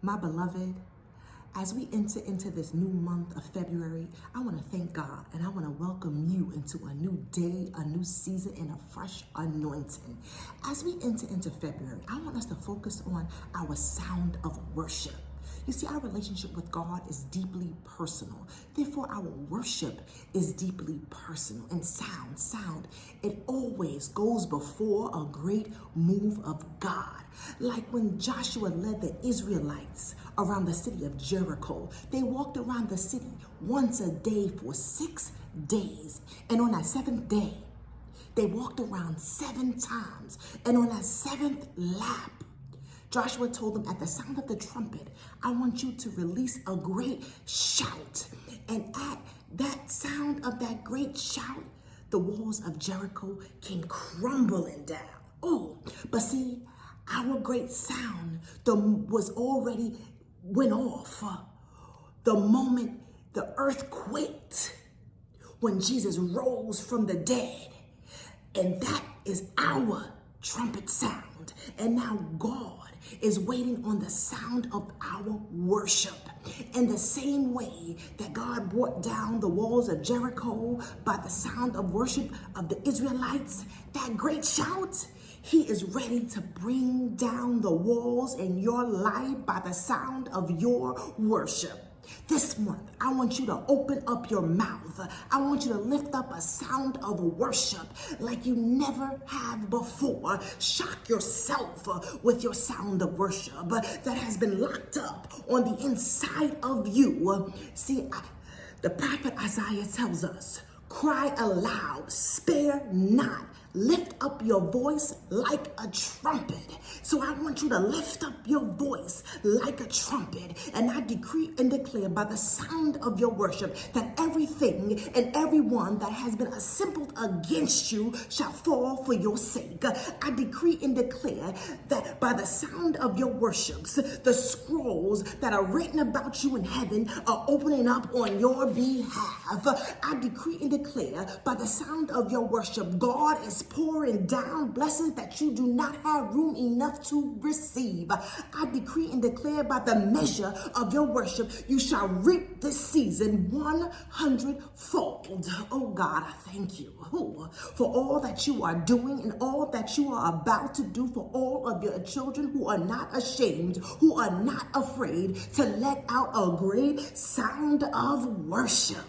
My beloved, as we enter into this new month of February, I want to thank God and I want to welcome you into a new day, a new season, and a fresh anointing. As we enter into February, I want us to focus on our sound of worship. You see, our relationship with God is deeply personal. Therefore, our worship is deeply personal. And sound, it always goes before a great move of God. Like when Joshua led the Israelites around the city of Jericho, they walked around the city once a day for 6 days. And on that seventh day, they walked around 7 times. And on that seventh lap, Joshua told them, at the sound of the trumpet, I want you to release a great shout. And at that sound of that great shout, the walls of Jericho came crumbling down. Oh, but see, our great sound was already went off the moment the earth quaked when Jesus rose from the dead. And that is our trumpet sound. And now God is waiting on the sound of our worship. In the same way that God brought down the walls of Jericho by the sound of worship of the Israelites, that great shout, He is ready to bring down the walls in your life by the sound of your worship. This month, I want you to open up your mouth. I want you to lift up a sound of worship like you never have before. Shock yourself with your sound of worship that has been locked up on the inside of you. See, the prophet Isaiah tells us, cry aloud, spare not. Lift up your voice like a trumpet. So I want you to lift up your voice like a trumpet. And I decree and declare by the sound of your worship that everything and everyone that has been assembled against you shall fall for your sake. I decree and declare that by the sound of your worships, the scrolls that are written about you in heaven are opening up on your behalf. I decree and declare by the sound of your worship, God is pouring down blessings that you do not have room enough to receive. I decree and declare by the measure of your worship, you shall reap this season 100-fold. Oh God, I thank you for all that you are doing and all that you are about to do for all of your children who are not ashamed, who are not afraid to let out a great sound of worship.